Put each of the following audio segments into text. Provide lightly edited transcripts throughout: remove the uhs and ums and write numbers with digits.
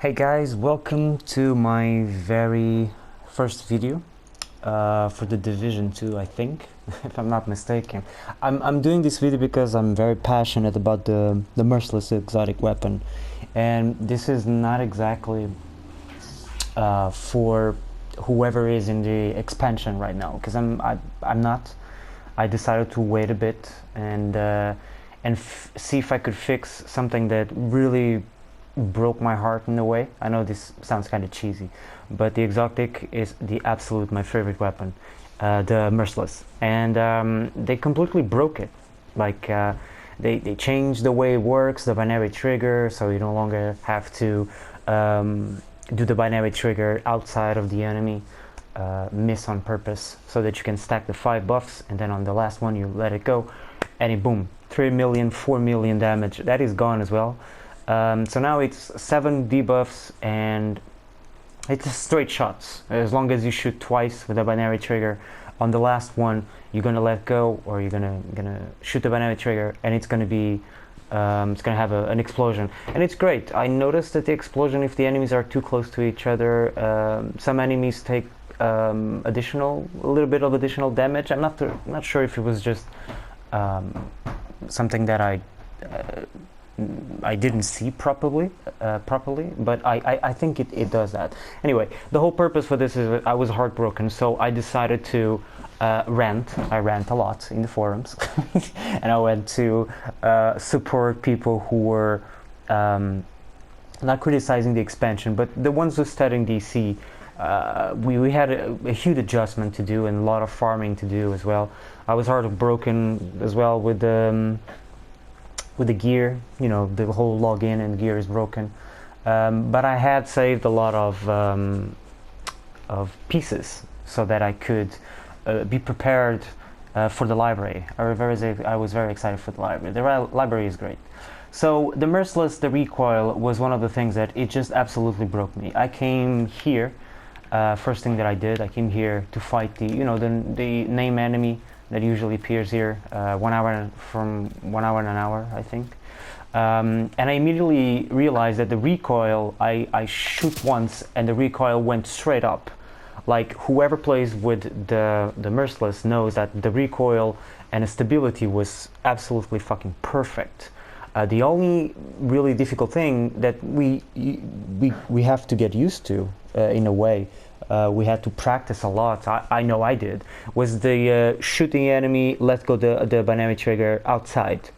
Hey guys, welcome to my very first video for the Division 2, I think, if I'm not mistaken. I'm doing this video because I'm very passionate about the Merciless exotic weapon, and this is not exactly for whoever is in the expansion right now, because I'm not. I decided to wait a bit and see if I could fix something that really broke my heart in a way. I know this sounds kind of cheesy, but the exotic is the absolute my favorite weapon, the Merciless, and they completely broke it. Like they changed the way it works, the binary trigger, so you no longer have to do the binary trigger outside of the enemy, miss on purpose, so that you can stack the 5 buffs, and then on the last one you let it go, and it boom, 3 million, 4 million damage. That is gone as well. So now it's 7 debuffs and it's straight shots. As long as you shoot twice with a binary trigger, on the last one you're gonna let go, or you're gonna shoot the binary trigger, and it's gonna be it's gonna have an explosion, and it's great. I noticed that the explosion, if the enemies are too close to each other, some enemies take a little bit of additional damage. I'm not sure if it was just something that I didn't see properly, but I think it does that. Anyway, the whole purpose for this is that I was heartbroken, so I decided to rant. I rant a lot in the forums, and I went to support people who were not criticizing the expansion, but the ones who studying DC. We had a huge adjustment to do and a lot of farming to do as well. I was heartbroken as well with the gear. You know, the whole login and gear is broken, but I had saved a lot of pieces so that I could be prepared for the library. I was very excited for the library. The library is great. So the Merciless, the Recoil, was one of the things that it just absolutely broke me. I came here, first thing that I did, I came here to fight the name enemy that usually appears here, 1 hour from 1 hour and an hour, I think. And I immediately realized that the recoil, I shoot once and the recoil went straight up. Like, whoever plays with the Merciless knows that the recoil and the stability was absolutely fucking perfect. The only really difficult thing that we have to get used to, in a way, we had to practice a lot. I know I did. Was the shoot the enemy, let go the binary trigger outside,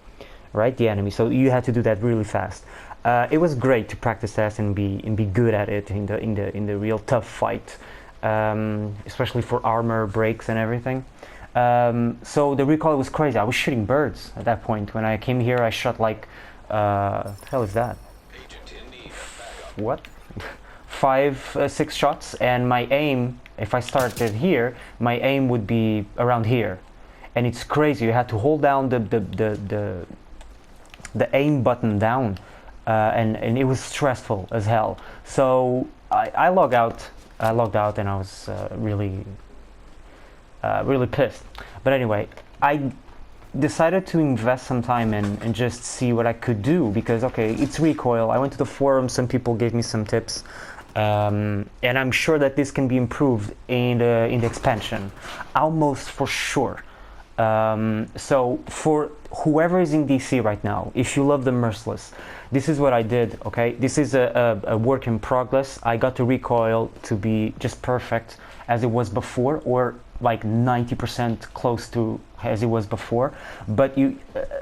right? The enemy. So you had to do that really fast. It was great to practice that and be good at it in the real tough fight, especially for armor breaks and everything. So the recoil was crazy. I was shooting birds at that point. When I came here, I shot like the hell is that? What? 5, 6 shots, and my aim, if I started here, my aim would be around here, and it's crazy. You had to hold down the aim button down, and it was stressful as hell. So I logged out, and I was really pissed. But anyway, I decided to invest some time and just see what I could do, because okay, it's recoil. I went to the forum, some people gave me some tips. And I'm sure that this can be improved in the expansion, almost for sure. So for whoever is in DC right now, if you love the Merciless, this is what I did. Okay, this is a work in progress. I got the recoil to be just perfect as it was before, or like 90% close to as it was before, but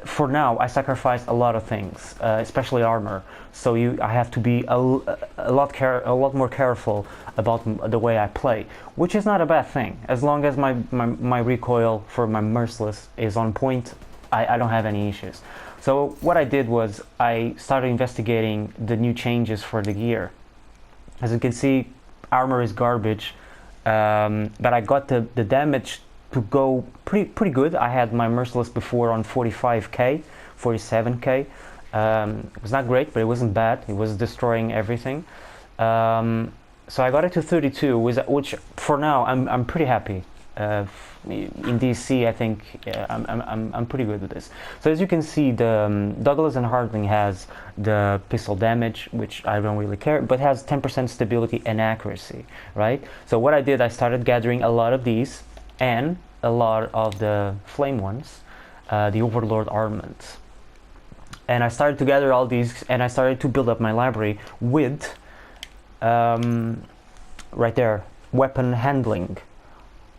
for now I sacrificed a lot of things, especially armor. So I have to be a lot more careful about the way I play, which is not a bad thing. As long as my recoil for my Merciless is on point, I don't have any issues. So what I did was I started investigating the new changes for the gear. As you can see, armor is garbage. But I got the damage to go pretty good. I had my Merciless before on 45k, 47k. It was not great, but it wasn't bad. It was destroying everything. So I got it to 32, which for now I'm pretty happy. in DC, I think I'm pretty good with this. So as you can see, the Douglas and Harding has the pistol damage, which I don't really care, but has 10% stability and accuracy, right? So what I did, I started gathering a lot of these and a lot of the flame ones, the Overlord armaments. And I started to gather all these, and I started to build up my library with, right there, weapon handling.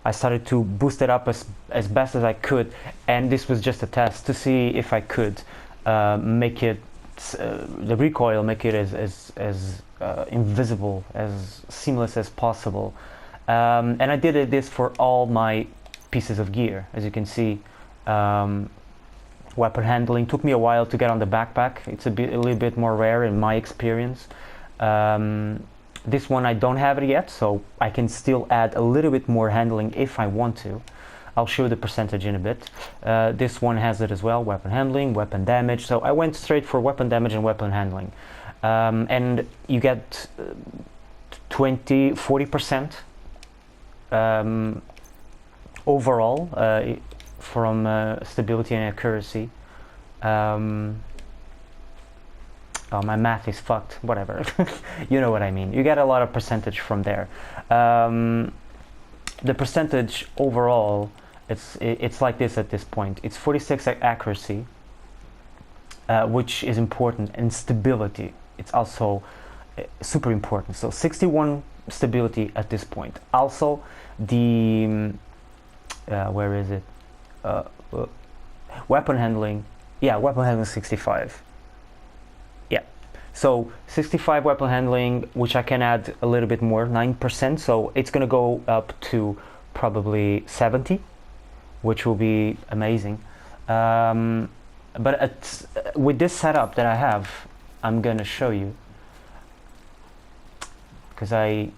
I started to boost it up as best as I could, and this was just a test to see if I could make it, the recoil, make it as invisible, as seamless as possible. And I did this for all my pieces of gear, as you can see. Weapon handling took me a while to get on the backpack. It's a little bit more rare in my experience. This one I don't have it yet, so I can still add a little bit more handling if I want to. I'll show the percentage in a bit. This one has it as well, weapon handling, weapon damage. So I went straight for weapon damage and weapon handling. And you get 40% overall from stability and accuracy. Oh, my math is fucked, whatever. You know what I mean. You get a lot of percentage from there. The percentage overall, it's like this at this point. It's 46 accuracy, which is important, and stability. It's also super important. So 61 stability at this point. Also, the where is it? Weapon handling. Yeah, weapon handling 65. Yeah, so 65 weapon handling, which I can add a little bit more, 9%. So it's gonna go up to probably 70, which will be amazing. But with this setup that I have, I'm gonna show you, because I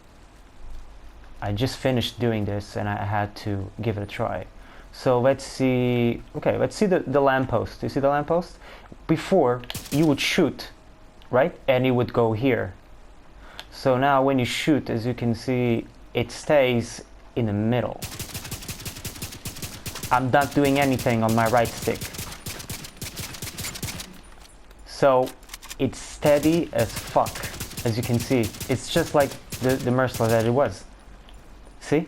just finished doing this and I had to give it a try. So let's see. Okay, let's see the lamppost. You see the lamppost? Before, you would shoot, right? And it would go here. So now when you shoot, as you can see, it stays in the middle. I'm not doing anything on my right stick. So it's steady as fuck, as you can see. It's just like the Merciless that it was. See?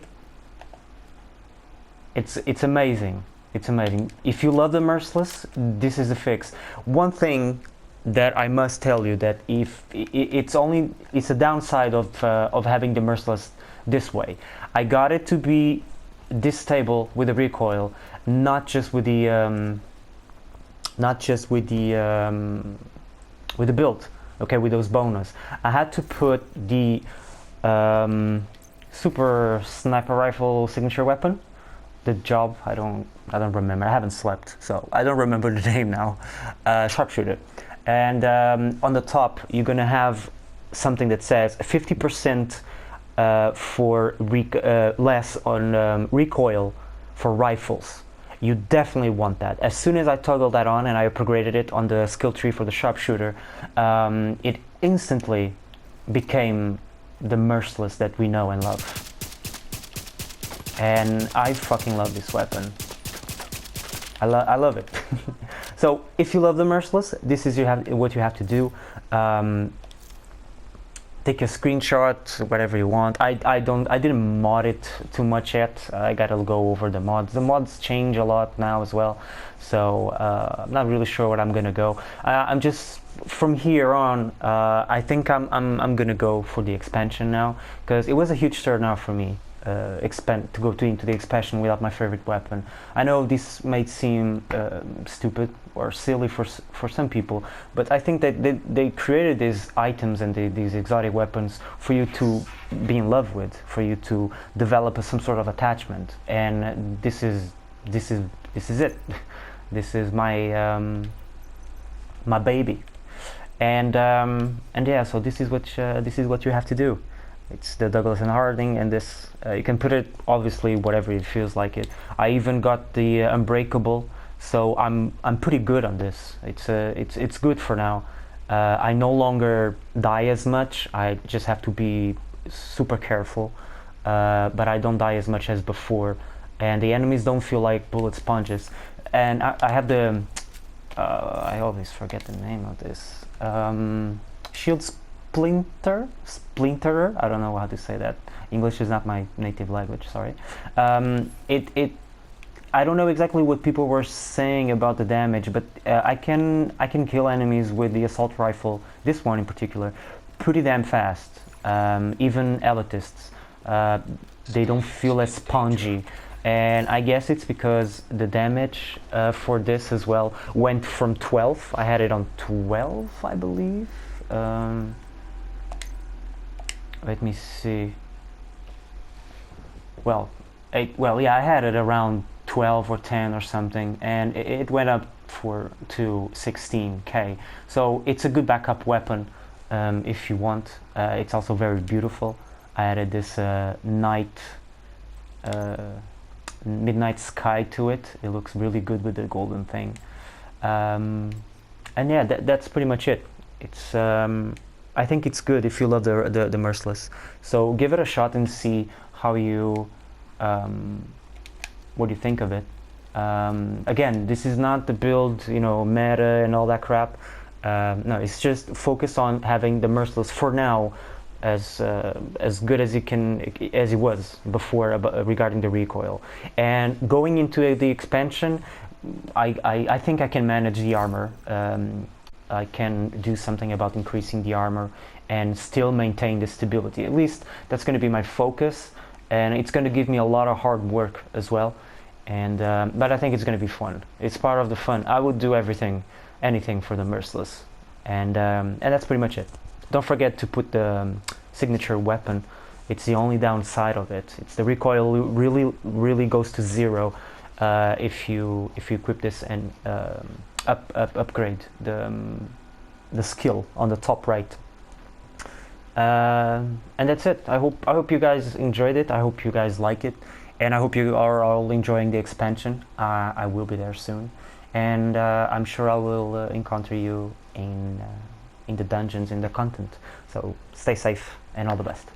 It's amazing. It's amazing. If you love the Merciless, this is the fix. One thing that I must tell you, that if it's a downside of having the Merciless this way. I got it to be this stable with the recoil, not just with the build. Okay, with those bonus. I had to put the super sniper rifle signature weapon. The job, I don't remember. I haven't slept, so I don't remember the name now. Sharpshooter, and on the top you're gonna have something that says 50% for less on recoil for rifles. You definitely want that. As soon as I toggled that on and I upgraded it on the skill tree for the sharpshooter, it instantly became the Merciless that we know and love. And I fucking love this weapon. I love it. So if you love the Merciless, this is what you have to do. Take a screenshot, whatever you want. I didn't mod it too much yet. I gotta go over the mods. The mods change a lot now as well, so I'm not really sure what I'm gonna go. I'm just from here on. I think I'm gonna go for the expansion now, because it was a huge turn now for me. To go into the expansion without my favorite weapon. I know this may seem stupid or silly for some people, but I think that they created these items and these exotic weapons for you to be in love with, for you to develop some sort of attachment. And this is it. This is my my baby. And yeah, so this is what you have to do. It's the Douglas and Harding, and this you can put it obviously whatever it feels like it. I even got the unbreakable, so I'm pretty good on this. It's good for now. I no longer die as much. I just have to be super careful, but I don't die as much as before. and the enemies don't feel like bullet sponges. And I have the I always forget the name of this shield splinterer. I don't know how to say that. English is not my native language. Sorry. It I don't know exactly what people were saying about the damage, but I can kill enemies with the assault rifle. This one in particular, pretty damn fast. Even elitists, they don't feel as spongy, and I guess it's because the damage for this as well went from 12. I had it on 12, I believe. Let me see. Well, yeah, I had it around 12 or 10 or something, and it went up to 16k. So it's a good backup weapon if you want. It's also very beautiful. I added this midnight sky to it. It looks really good with the golden thing. And yeah, that's pretty much it. It's I think it's good if you love the Merciless. So give it a shot and see how you what do you think of it. Again, this is not the build, meta and all that crap. No, it's just focus on having the Merciless for now as good as it was before regarding the recoil. And going into the expansion, I think I can manage the armor. I can do something about increasing the armor and still maintain the stability. At least that's going to be my focus, and it's going to give me a lot of hard work as well. And but I think it's going to be fun. It's part of the fun. I would do anything for the Merciless, and that's pretty much it. Don't forget to put the signature weapon. It's the only downside of it. It's the recoil really goes to 0 if you equip this and upgrade the skill on the top right. And that's it. I hope you guys enjoyed it. I hope you guys like it, and I hope you are all enjoying the expansion. I will be there soon, and I'm sure I will encounter you in the dungeons, in the content. So stay safe and all the best.